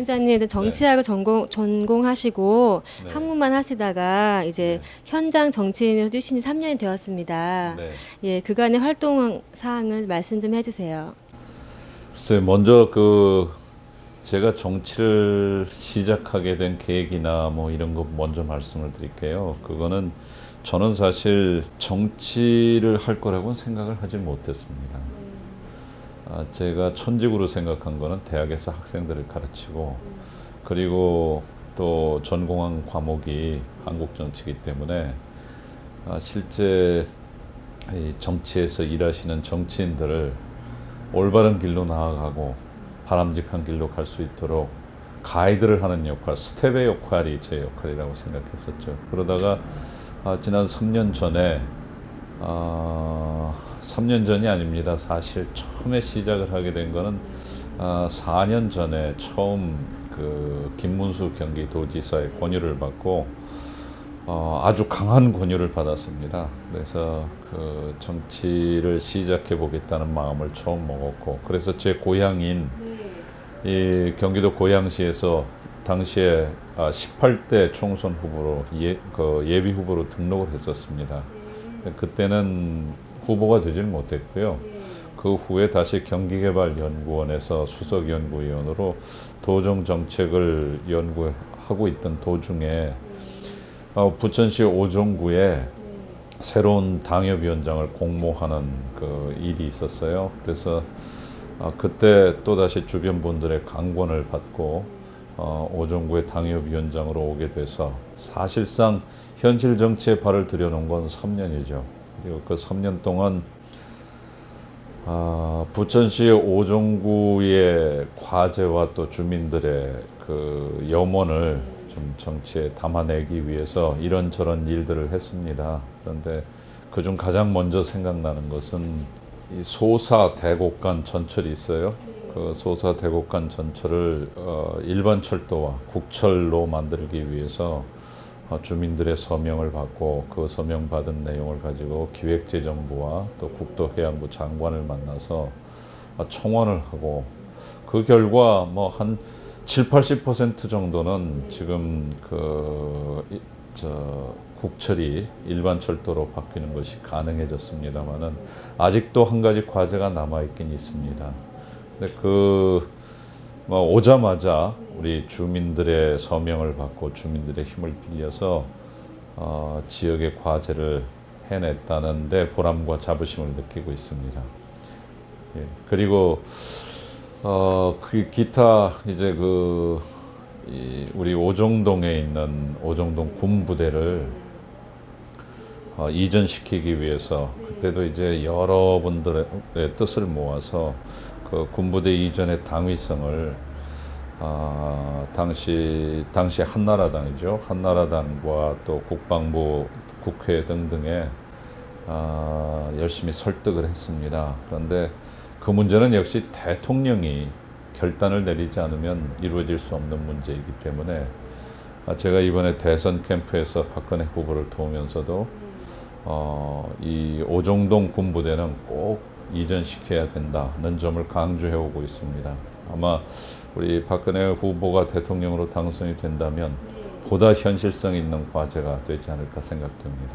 위원장님도 정치학을 전공하시고 네. 학문만 하시다가 이제 네. 현장 정치인으로 뛰신 지 3년이 되었습니다. 네. 예, 그간의 활동 사항을 말씀 좀 해주세요. 글쎄, 먼저 제가 정치를 시작하게 된 계획이나 뭐 이런 거 먼저 말씀을 드릴게요. 그거는 저는 사실 정치를 할 거라고는 생각을 하지 못했습니다. 제가 천직으로 생각한 거는 대학에서 학생들을 가르치고 그리고 또 전공한 과목이 한국 정치이기 때문에 실제 이 정치에서 일하시는 정치인들을 올바른 길로 나아가고 바람직한 길로 갈 수 있도록 가이드를 하는 역할, 스텝의 역할이 제 역할이라고 생각했었죠. 그러다가 지난 3년 전에 3년 전이 아닙니다. 사실 처음에 시작을 하게 된 거는 4년 전에 처음 김문수 경기도지사의 권유를 받고 아주 강한 권유를 받았습니다. 그래서 정치를 시작해 보겠다는 마음을 처음 먹었고, 그래서 제 고향인 이 경기도 고양시에서 당시에 18대 총선 후보로 예비 후보로 등록을 했었습니다. 그때는 후보가 되지는 못했고요. 그 후에 다시 경기개발연구원에서 수석연구위원으로 도정 정책을 연구하고 있던 도중에 부천시 오종구에 새로운 당협위원장을 공모하는 일이 있었어요. 그래서 그때 또다시 주변 분들의 강권을 받고 오종구의 당협위원장으로 오게 돼서 사실상 현실 정치에 발을 들여놓은 건 3년이죠. 그리고 그 3년 동안 부천시 오종구의 과제와 또 주민들의 염원을 좀 정치에 담아내기 위해서 이런저런 일들을 했습니다. 그런데 그중 가장 먼저 생각나는 것은 이 소사대곡간 전철이 있어요. 그 소사대곡간 전철을 일반 철도와 국철로 만들기 위해서 주민들의 서명을 받고 그 서명 받은 내용을 가지고 기획재정부와 또 국토해양부 장관을 만나서 청원을 하고 그 결과 뭐 한 70~80% 정도는 지금 국철이 일반 철도로 바뀌는 것이 가능해졌습니다만은 아직도 한 가지 과제가 남아 있긴 있습니다. 근데 오자마자 우리 주민들의 서명을 받고 주민들의 힘을 빌려서 지역의 과제를 해냈다는데 보람과 자부심을 느끼고 있습니다. 예, 그리고 기타 이제 우리 오정동에 있는 오정동 군부대를 이전시키기 위해서 그때도 이제 여러분들의 뜻을 모아서 그 군부대 이전의 당위성을 당시 한나라당이죠. 한나라당과 또 국방부, 국회 등등에 열심히 설득을 했습니다. 그런데 그 문제는 역시 대통령이 결단을 내리지 않으면 이루어질 수 없는 문제이기 때문에 제가 이번에 대선 캠프에서 박근혜 후보를 도우면서도 이 오정동 군부대는 꼭 이전시켜야 된다는 점을 강조해 오고 있습니다. 아마 우리 박근혜 후보가 대통령으로 당선이 된다면 보다 현실성 있는 과제가 되지 않을까 생각됩니다.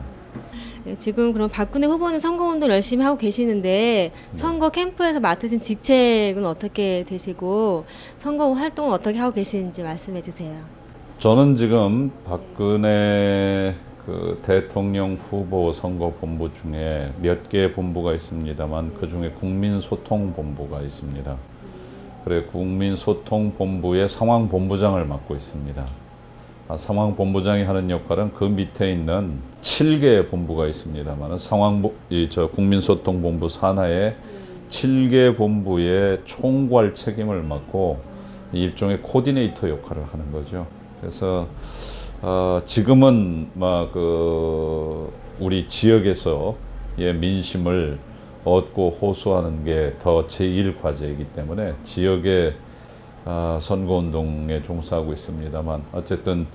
네, 지금 그럼 박근혜 후보님 선거운동 열심히 하고 계시는데 선거 캠프에서 맡으신 직책은 어떻게 되시고 선거 활동은 어떻게 하고 계시는지 말씀해 주세요. 저는 지금 박근혜 대통령 후보 선거 본부 중에 몇 개의 본부가 있습니다만 그 중에 국민소통본부가 있습니다. 그래 국민소통본부의 상황본부장을 맡고 있습니다. 상황본부장이 하는 역할은 그 밑에 있는 7개의 본부가 있습니다만 국민소통본부 산하에 7개 본부의 총괄 책임을 맡고 일종의 코디네이터 역할을 하는 거죠. 그래서 지금은 우리 지역에서의 민심을 얻고 호소하는 게 더 제1 과제이기 때문에 지역의 선거운동에 종사하고 있습니다만 어쨌든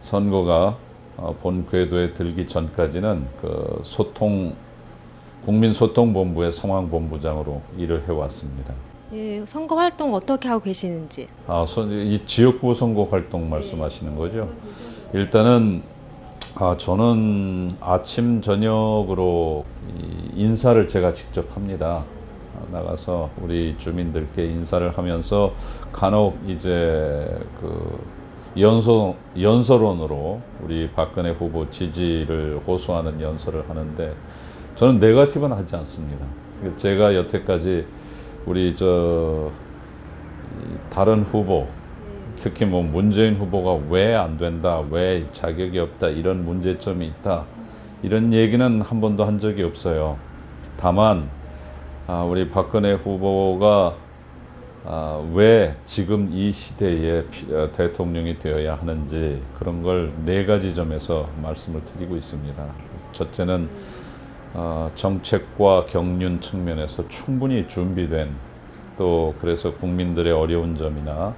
선거가 본 궤도에 들기 전까지는 국민소통본부의 상황본부장으로 일을 해왔습니다. 예, 선거 활동 어떻게 하고 계시는지. 이 지역구 선거 활동 말씀하시는 거죠? 일단은 저는 아침 저녁으로 이 인사를 제가 직접 합니다. 나가서 우리 주민들께 인사를 하면서 간혹 이제 그 연설원으로 우리 박근혜 후보 지지를 호소하는 연설을 하는데 저는 네거티브는 하지 않습니다. 제가 여태까지 우리 다른 후보, 특히 뭐 문재인 후보가 왜 안 된다, 왜 자격이 없다, 이런 문제점이 있다, 이런 얘기는 한 번도 한 적이 없어요. 다만 우리 박근혜 후보가 왜 지금 이 시대에 대통령이 되어야 하는지 그런 걸 네 가지 점에서 말씀을 드리고 있습니다. 첫째는 정책과 경륜 측면에서 충분히 준비된, 또 그래서 국민들의 어려운 점이나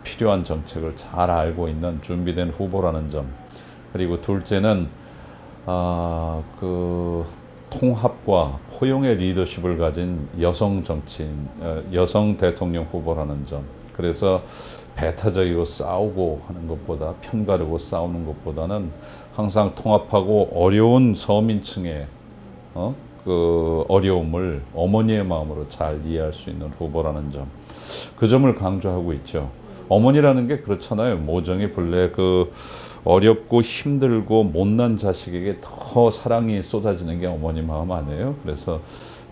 필요한 정책을 잘 알고 있는 준비된 후보라는 점. 그리고 둘째는 통합과 포용의 리더십을 가진 여성 정치인, 여성 대통령 후보라는 점. 그래서 배타적이고 싸우고 하는 것보다, 편가르고 싸우는 것보다는 항상 통합하고 어려운 서민층의 그 어려움을 어머니의 마음으로 잘 이해할 수 있는 후보라는 점. 그 점을 강조하고 있죠. 어머니라는 게 그렇잖아요. 모정이 본래 어렵고 힘들고 못난 자식에게 더 사랑이 쏟아지는 게 어머니 마음 아니에요. 그래서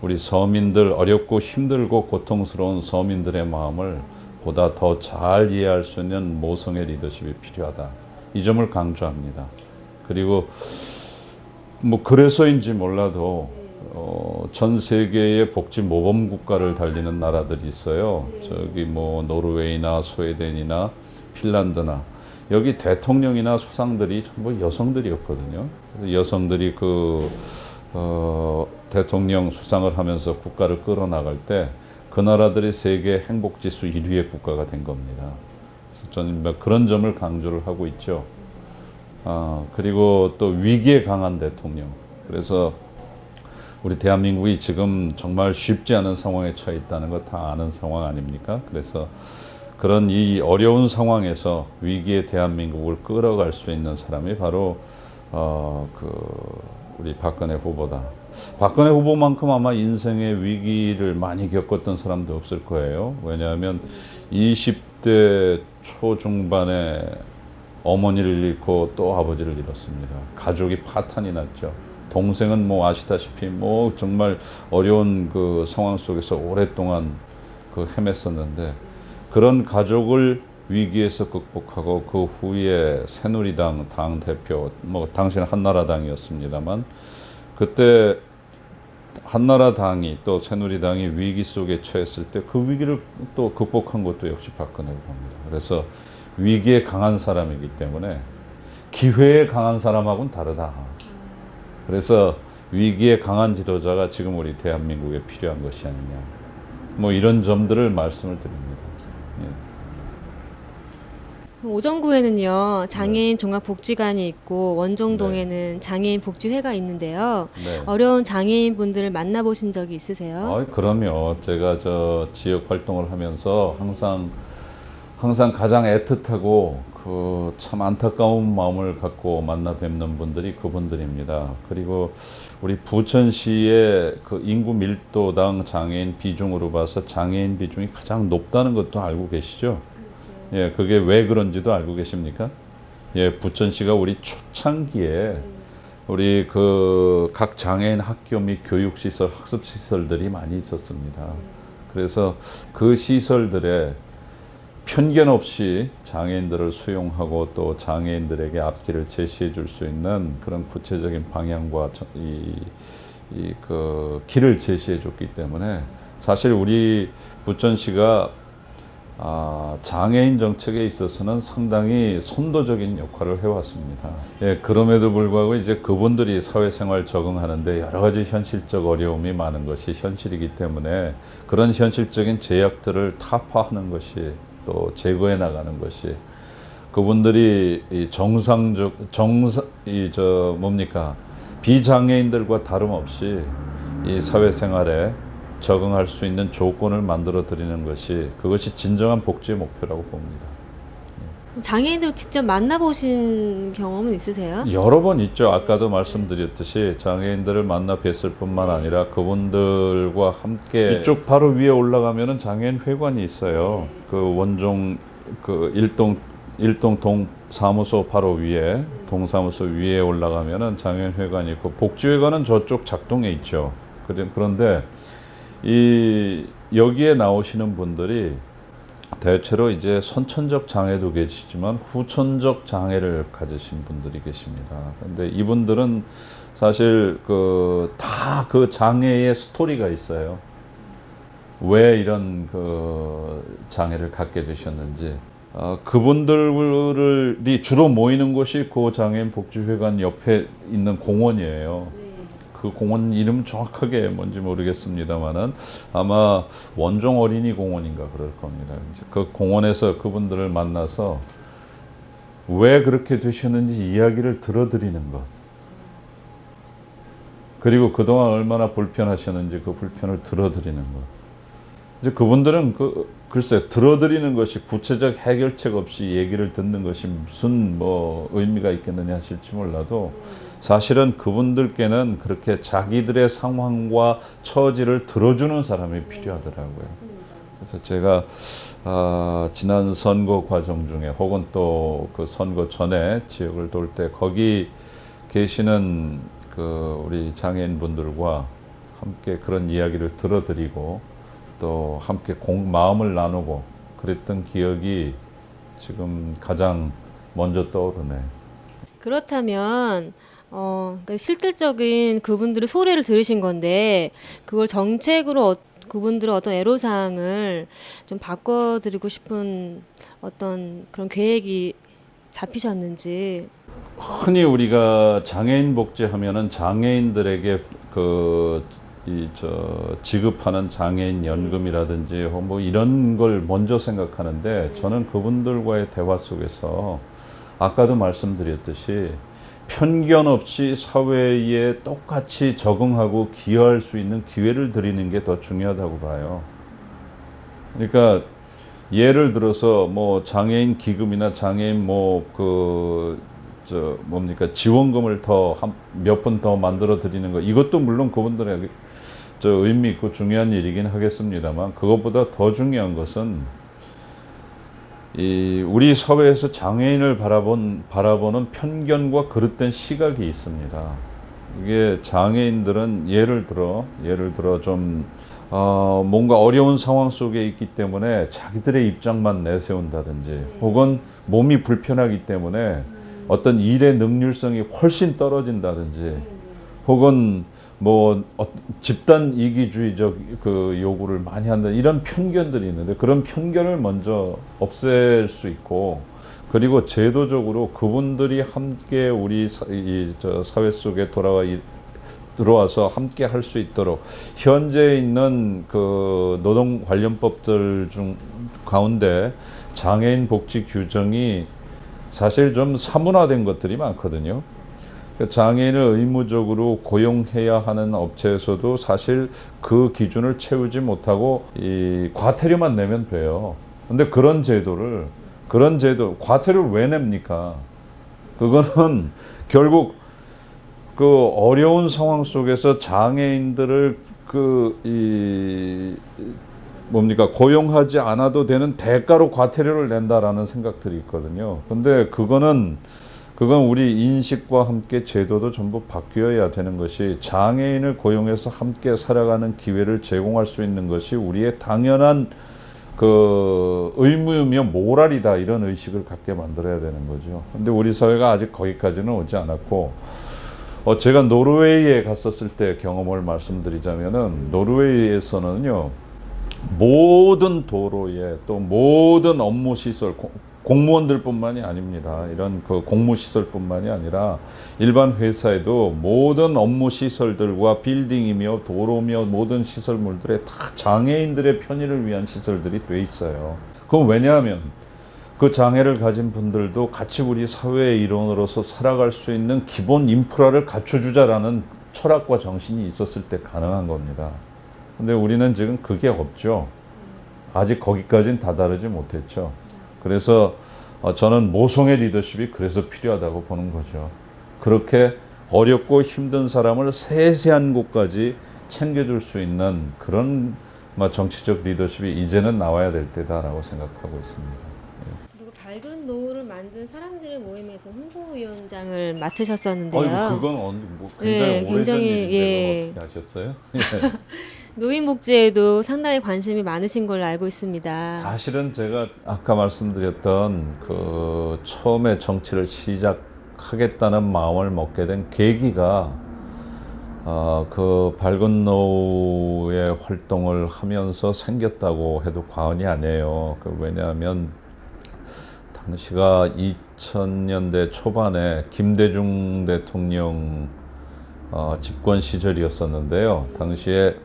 우리 서민들, 어렵고 힘들고 고통스러운 서민들의 마음을 보다 더 잘 이해할 수 있는 모성의 리더십이 필요하다. 이 점을 강조합니다. 그리고 뭐 그래서인지 몰라도 전 세계의 복지 모범 국가를 달리는 나라들이 있어요. 저기 뭐 노르웨이나 스웨덴이나 핀란드나, 여기 대통령이나 수상들이 전부 여성들이었거든요. 그래서 여성들이 대통령 수상을 하면서 국가를 끌어나갈 때 그 나라들이 세계 행복지수 1위의 국가가 된 겁니다. 그래서 저는 그런 점을 강조를 하고 있죠. 그리고 또 위기에 강한 대통령. 그래서 우리 대한민국이 지금 정말 쉽지 않은 상황에 처해 있다는 거 다 아는 상황 아닙니까? 그래서 그런 이 어려운 상황에서 위기의 대한민국을 끌어갈 수 있는 사람이 바로 우리 박근혜 후보다. 박근혜 후보만큼 아마 인생의 위기를 많이 겪었던 사람도 없을 거예요. 왜냐하면 20대 초중반에 어머니를 잃고 또 아버지를 잃었습니다. 가족이 파탄이 났죠. 동생은 뭐 아시다시피 뭐 정말 어려운 그 상황 속에서 오랫동안 헤맸었는데, 그런 가족을 위기에서 극복하고 그 후에 새누리당 당 대표, 뭐 당시는 한나라당이었습니다만, 그때 한나라당이 또 새누리당이 위기 속에 처했을 때 그 위기를 또 극복한 것도 역시 박근혜 후보입니다. 그래서 위기에 강한 사람이기 때문에 기회에 강한 사람하고는 다르다. 그래서 위기에 강한 지도자가 지금 우리 대한민국에 필요한 것이 아니냐. 뭐 이런 점들을 말씀을 드립니다. 예. 오정구에는요, 장애인 종합복지관이 있고 원종동에는 장애인 복지회가 있는데요. 네. 어려운 장애인 분들을 만나보신 적이 있으세요? 그럼요. 제가 지역 활동을 하면서 항상 가장 애틋하고 참 안타까운 마음을 갖고 만나 뵙는 분들이 그분들입니다. 그리고 우리 부천시의 인구 밀도당 장애인 비중으로 봐서 장애인 비중이 가장 높다는 것도 알고 계시죠? 예, 그게 왜 그런지도 알고 계십니까? 예, 부천시가 우리 초창기에 우리 각 장애인 학교 및 교육시설, 학습시설들이 많이 있었습니다. 그래서 그 시설들에 편견 없이 장애인들을 수용하고 또 장애인들에게 앞길을 제시해 줄 수 있는 그런 구체적인 방향과 길을 제시해 줬기 때문에 사실 우리 부천시가 장애인 정책에 있어서는 상당히 선도적인 역할을 해왔습니다. 예, 그럼에도 불구하고 이제 그분들이 사회생활 적응하는데 여러 가지 현실적 어려움이 많은 것이 현실이기 때문에 그런 현실적인 제약들을 타파하는 것이, 또 제거해 나가는 것이, 그분들이 비장애인들과 다름없이 이 사회생활에 적응할 수 있는 조건을 만들어 드리는 것이 그것이 진정한 복지의 목표라고 봅니다. 장애인들을 직접 만나보신 경험은 있으세요? 여러 번 있죠. 아까도 말씀드렸듯이 장애인들을 만나 뵀을 뿐만 아니라 그분들과 함께 이쪽 바로 위에 올라가면은 장애인 회관이 있어요. 그 원종 그 일동 동사무소 바로 위에 동사무소 위에 올라가면은 장애인 회관이 있고 복지회관은 저쪽 작동에 있죠. 그런데 여기에 나오시는 분들이 대체로 이제 선천적 장애도 계시지만 후천적 장애를 가지신 분들이 계십니다. 근데 이분들은 사실 다 그 장애의 스토리가 있어요. 왜 이런 장애를 갖게 되셨는지. 그분들이 주로 모이는 곳이 그 장애인 복지회관 옆에 있는 공원이에요. 그 공원 이름 정확하게 뭔지 모르겠습니다만은 아마 원종 어린이 공원인가 그럴 겁니다. 그 공원에서 그분들을 만나서 왜 그렇게 되셨는지 이야기를 들어드리는 것. 그리고 그동안 얼마나 불편하셨는지 그 불편을 들어드리는 것. 이제 그분들은 글쎄 들어드리는 것이 구체적 해결책 없이 얘기를 듣는 것이 무슨 의미가 있겠느냐 하실지 몰라도 사실은 그분들께는 그렇게 자기들의 상황과 처지를 들어주는 사람이 필요하더라고요. 그래서 제가 지난 선거 과정 중에 혹은 또 그 선거 전에 지역을 돌 때 거기 계시는 우리 장애인분들과 함께 그런 이야기를 들어드리고 또 함께 마음을 나누고 그랬던 기억이 지금 가장 먼저 떠오르네요. 그렇다면 그러니까 실질적인 그분들의 소리를 들으신 건데 그걸 정책으로 그분들의 어떤 애로사항을 좀 바꿔드리고 싶은 어떤 그런 계획이 잡히셨는지. 흔히 우리가 장애인 복지하면은 장애인들에게 지급하는 장애인 연금이라든지 이런 걸 먼저 생각하는데 저는 그분들과의 대화 속에서 아까도 말씀드렸듯이 편견 없이 사회에 똑같이 적응하고 기여할 수 있는 기회를 드리는 게 더 중요하다고 봐요. 그러니까 예를 들어서 장애인 기금이나 장애인 지원금을 몇 번 더 만들어 드리는 거 이것도 물론 그분들에게 의미 있고 중요한 일이긴 하겠습니다만 그것보다 더 중요한 것은 우리 사회에서 장애인을 바라보는 편견과 그릇된 시각이 있습니다. 이게 장애인들은 예를 들어 좀 뭔가 어려운 상황 속에 있기 때문에 자기들의 입장만 내세운다든지 혹은 몸이 불편하기 때문에 어떤 일의 능률성이 훨씬 떨어진다든지 혹은 집단 이기주의적 요구를 많이 한다 이런 편견들이 있는데 그런 편견을 먼저 없앨 수 있고 그리고 제도적으로 그분들이 함께 우리 사회 속에 들어와서 함께 할 수 있도록 현재 있는 노동 관련법들 중 가운데 장애인 복지 규정이 사실 좀 사문화된 것들이 많거든요. 장애인을 의무적으로 고용해야 하는 업체에서도 사실 그 기준을 채우지 못하고 과태료만 내면 돼요. 근데 그런 과태료를 왜 냅니까? 그거는 결국 어려운 상황 속에서 장애인들을 고용하지 않아도 되는 대가로 과태료를 낸다라는 생각들이 있거든요. 근데 그건 우리 인식과 함께 제도도 전부 바뀌어야 되는 것이 장애인을 고용해서 함께 살아가는 기회를 제공할 수 있는 것이 우리의 당연한 의무이며 모랄이다 이런 의식을 갖게 만들어야 되는 거죠. 근데 우리 사회가 아직 거기까지는 오지 않았고 제가 노르웨이에 갔었을 때 경험을 말씀드리자면은 노르웨이에서는요 모든 도로에 또 모든 업무 시설 공무원들뿐만이 아닙니다. 이런 공무 시설뿐만이 아니라 일반 회사에도 모든 업무 시설들과 빌딩이며 도로며 모든 시설물들에 다 장애인들의 편의를 위한 시설들이 돼 있어요. 그건 왜냐하면 그 장애를 가진 분들도 같이 우리 사회의 일원으로서 살아갈 수 있는 기본 인프라를 갖춰주자라는 철학과 정신이 있었을 때 가능한 겁니다. 근데 우리는 지금 그게 없죠. 아직 거기까지는 다다르지 못했죠. 그래서 저는 모성의 리더십이 그래서 필요하다고 보는 거죠. 그렇게 어렵고 힘든 사람을 세세한 곳까지 챙겨줄 수 있는 그런 정치적 리더십이 이제는 나와야 될 때다라고 생각하고 있습니다. 그리고 밝은 노후를 만든 사람들의 모임에서 홍보위원장을 맡으셨었는데요. 그건 굉장히 예, 오래전 굉장히, 일인데 예. 어떻게 하셨어요? 노인복지에도 상당히 관심이 많으신 걸로 알고 있습니다. 사실은 제가 아까 말씀드렸던 그 처음에 정치를 시작하겠다는 마음을 먹게 된 계기가 그 밝은 노후의 활동을 하면서 생겼다고 해도 과언이 아니에요. 왜냐하면 당시가 2000년대 초반에 김대중 대통령 집권 시절이었었는데요. 당시에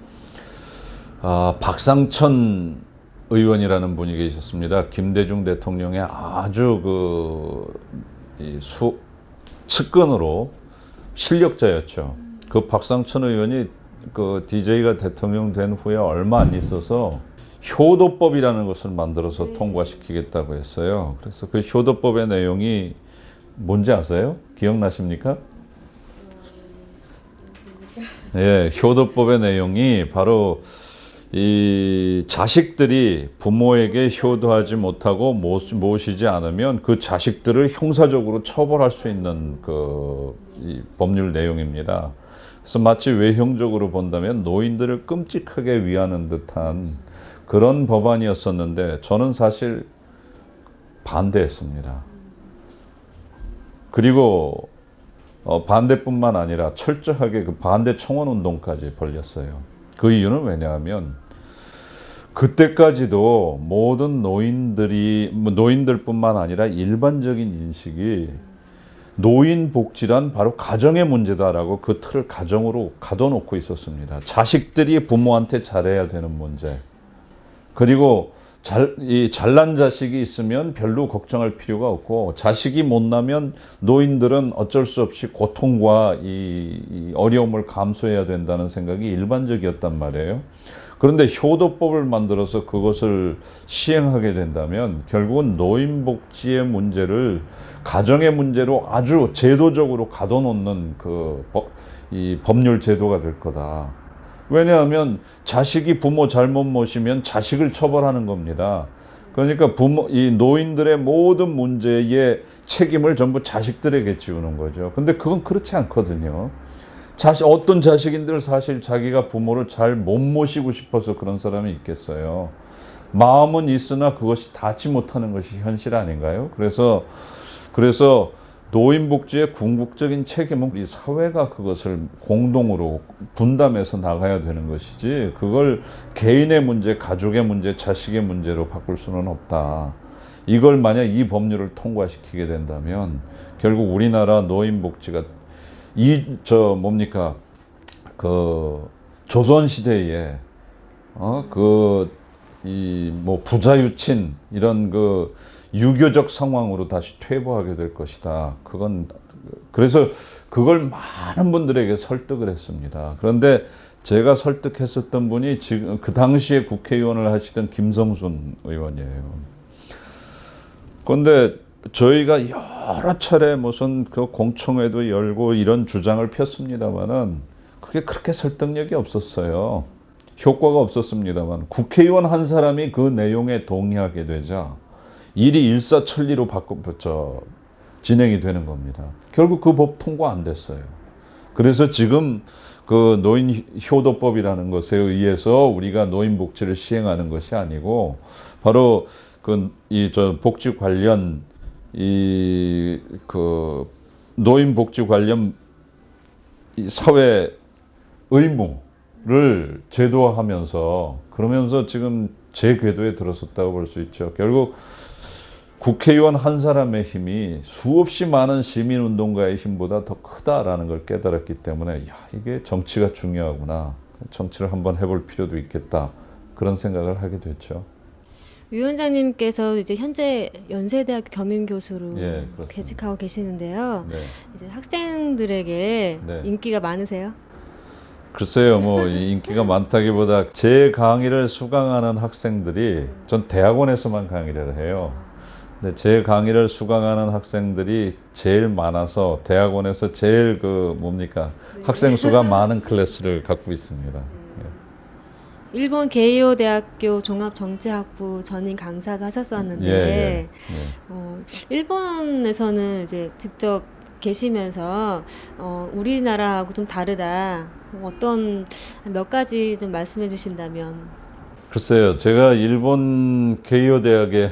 박상천 의원이라는 분이 계셨습니다. 김대중 대통령의 아주 측근으로 실력자였죠. 그 박상천 의원이 그 DJ가 대통령 된 후에 얼마 안 있어서 효도법이라는 것을 만들어서 통과시키겠다고 했어요. 그래서 그 효도법의 내용이 뭔지 아세요? 기억나십니까? 예, 효도법의 내용이 바로 이 자식들이 부모에게 효도하지 못하고 모시지 않으면 그 자식들을 형사적으로 처벌할 수 있는 이 법률 내용입니다. 그래서 마치 외형적으로 본다면 노인들을 끔찍하게 위하는 듯한 그런 법안이었었는데 저는 사실 반대했습니다. 그리고 반대뿐만 아니라 철저하게 그 반대 청원 운동까지 벌였어요. 그 이유는 왜냐하면 그때까지도 모든 노인들뿐만 아니라 일반적인 인식이 노인 복지란 바로 가정의 문제다라고 그 틀을 가정으로 가둬놓고 있었습니다. 자식들이 부모한테 잘해야 되는 문제. 그리고 잘난 자식이 있으면 별로 걱정할 필요가 없고 자식이 못나면 노인들은 어쩔 수 없이 고통과 이 어려움을 감수해야 된다는 생각이 일반적이었단 말이에요. 그런데 효도법을 만들어서 그것을 시행하게 된다면 결국은 노인복지의 문제를 가정의 문제로 아주 제도적으로 가둬놓는 이 법률 제도가 될 거다. 왜냐하면 자식이 부모 잘못 모시면 자식을 처벌하는 겁니다. 그러니까 이 노인들의 모든 문제의 책임을 전부 자식들에게 지우는 거죠. 근데 그건 그렇지 않거든요. 어떤 자식인들 사실 자기가 부모를 잘 못 모시고 싶어서 그런 사람이 있겠어요. 마음은 있으나 그것이 닿지 못하는 것이 현실 아닌가요? 그래서 노인복지의 궁극적인 책임은 우리 사회가 그것을 공동으로 분담해서 나가야 되는 것이지 그걸 개인의 문제, 가족의 문제, 자식의 문제로 바꿀 수는 없다. 이걸 만약 이 법률을 통과시키게 된다면 결국 우리나라 노인복지가 조선시대에 부자유친 이런 유교적 상황으로 다시 퇴보하게 될 것이다. 그래서 그걸 많은 분들에게 설득을 했습니다. 그런데 제가 설득했었던 분이 지금 그 당시에 국회의원을 하시던 김성순 의원이에요. 그런데 저희가 여러 차례 무슨 공청회도 열고 이런 주장을 폈습니다만은 그게 그렇게 설득력이 없었어요. 효과가 없었습니다만 국회의원 한 사람이 그 내용에 동의하게 되자 일이 일사천리로 진행이 되는 겁니다. 결국 그 법 통과 안 됐어요. 그래서 지금 그 노인 효도법이라는 것에 의해서 우리가 노인 복지를 시행하는 것이 아니고 바로 복지 관련 노인 복지 관련 사회 의무를 제도화하면서 그러면서 지금 제 궤도에 들어섰다고 볼 수 있죠. 결국 국회의원 한 사람의 힘이 수없이 많은 시민운동가의 힘보다 더 크다라는 걸 깨달았기 때문에 이게 정치가 중요하구나. 정치를 한번 해볼 필요도 있겠다. 그런 생각을 하게 됐죠. 위원장님께서 이제 현재 연세대학교 겸임교수로 예, 계직하고 계시는데요. 네. 이제 학생들에게 네. 인기가 많으세요? 글쎄요, 뭐 인기가 많다기보다 제 강의를 수강하는 학생들이 전 대학원에서만 강의를 해요. 근데 제 강의를 수강하는 학생들이 제일 많아서 대학원에서 제일 그 뭡니까 학생 수가 많은 클래스를 갖고 있습니다. 일본 게이오 대학교 종합정치학부 전임 강사도 하셨었는데 예. 일본에서는 이제 직접 계시면서 우리나라하고 좀 다르다. 어떤 몇 가지 좀 말씀해 주신다면. 글쎄요, 제가 일본 게이오 대학의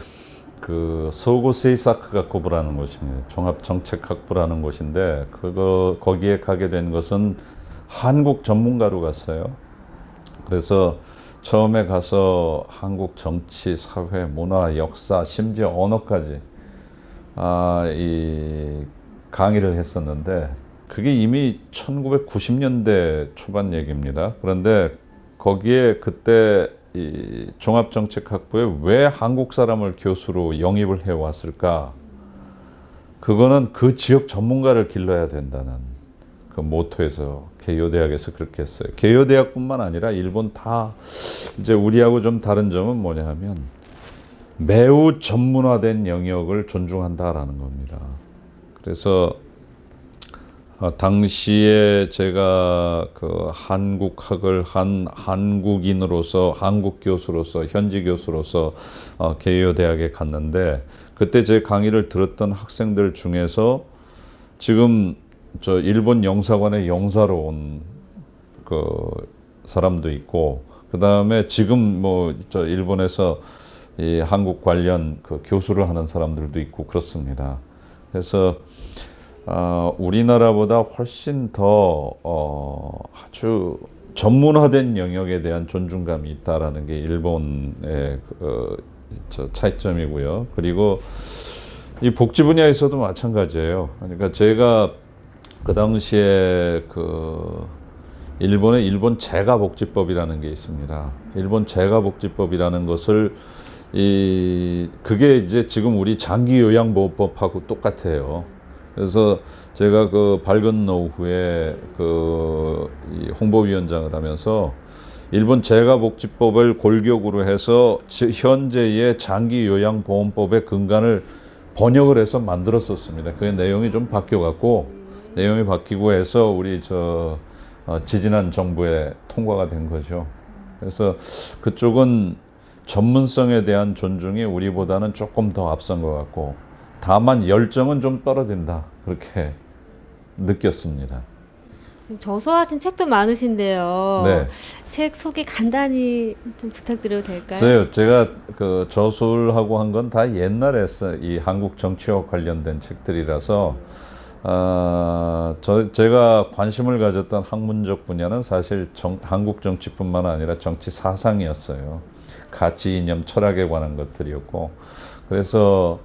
그 소고 세이사쿠가쿠부라는 곳입니다. 종합정책학부라는 곳인데 거기에 가게 된 것은 한국 전문가로 갔어요. 그래서 처음에 가서 한국 정치, 사회, 문화, 역사, 심지어 언어까지 이 강의를 했었는데 그게 이미 1990년대 초반 얘기입니다. 그런데 거기에 그때 이 종합정책학부에 왜 한국 사람을 교수로 영입을 해왔을까? 그거는 그 지역 전문가를 길러야 된다는 그 모토에서 게이오 대학에서 그렇게 했어요. 게이오 대학뿐만 아니라 일본 다 이제 우리하고 좀 다른 점은 뭐냐 하면 매우 전문화된 영역을 존중한다라는 겁니다. 그래서 당시에 제가 그 한국학을 한 한국인으로서 한국 교수로서 현지 교수로서 게이오 대학에 갔는데 그때 제 강의를 들었던 학생들 중에서 지금 저 일본 영사관의 영사로 온 그 사람도 있고 그 다음에 지금 뭐 저 일본에서 이 한국 관련 그 교수를 하는 사람들도 있고 그렇습니다. 그래서 우리나라보다 훨씬 더 아주 전문화된 영역에 대한 존중감이 있다라는 게 일본의 저 차이점이고요. 그리고 이 복지 분야에서도 마찬가지예요. 그러니까 제가 그 당시에 그 일본의 일본 재가복지법이라는 게 있습니다. 일본 재가복지법이라는 것을 그게 이제 지금 우리 장기요양보호법하고 똑같아요. 그래서 제가 그 밝은 노후에 이 홍보위원장을 하면서 일본 재가복지법을 골격으로 해서 현재의 장기요양보험법의 근간을 번역을 해서 만들었었습니다. 그 내용이 좀 바뀌어갖고 내용이 바뀌고 해서 우리 지지난 정부에 통과가 된 거죠. 그래서 그쪽은 전문성에 대한 존중이 우리보다는 조금 더 앞선 것 같고 다만 열정은 좀 떨어진다 그렇게 느꼈습니다. 지금 저서하신 책도 많으신데요. 네. 책 소개 간단히 좀 부탁드려도 될까요? 글쎄요, 제가 그 저술하고 한 건 다 옛날에 이 한국 정치와 관련된 책들이라서 제가 관심을 가졌던 학문적 분야는 사실 한국 정치뿐만 아니라 정치 사상이었어요. 가치, 이념, 철학에 관한 것들이었고 그래서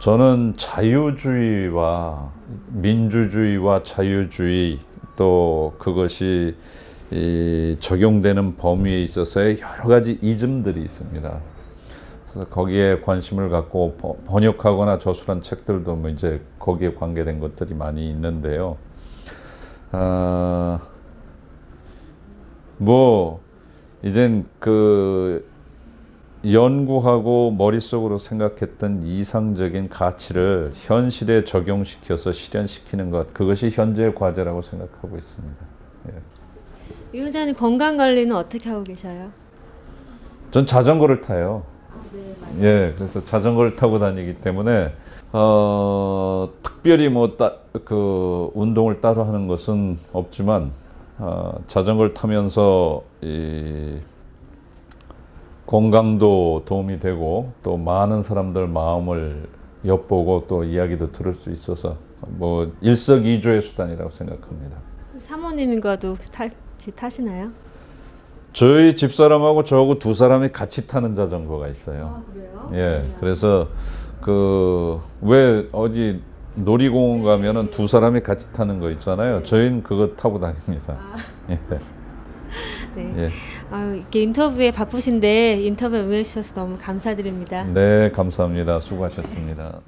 저는 자유주의와 민주주의와 자유주의 또 그것이 적용되는 범위에 있어서의 여러 가지 이즘들이 있습니다. 그래서 거기에 관심을 갖고 번역하거나 저술한 책들도 뭐 이제 거기에 관계된 것들이 많이 있는데요. 뭐 이젠 그 연구하고 머릿속으로 생각했던 이상적인 가치를 현실에 적용시켜서 실현시키는 것, 그것이 현재의 과제라고 생각하고 있습니다. 예. 유 원장님 건강관리는 어떻게 하고 계셔요? 전 자전거를 타요. 네, 맞아요. 예, 그래서 자전거를 타고 다니기 때문에 특별히 뭐 그 운동을 따로 하는 것은 없지만 자전거를 타면서 이 건강도 도움이 되고 또 많은 사람들 마음을 엿보고 또 이야기도 들을 수 있어서 뭐 일석이조의 수단이라고 생각합니다. 사모님과도 같이 타시나요? 저희 집사람하고 저하고 두 사람이 같이 타는 자전거가 있어요. 그래요? 예, 그래서 왜 어디 놀이공원 가면은 두 사람이 같이 타는 거 있잖아요. 저희는 그거 타고 다닙니다. 예. 네. 예. 이렇게 인터뷰에 바쁘신데 인터뷰 응해주셔서 너무 감사드립니다. 네, 감사합니다. 수고하셨습니다.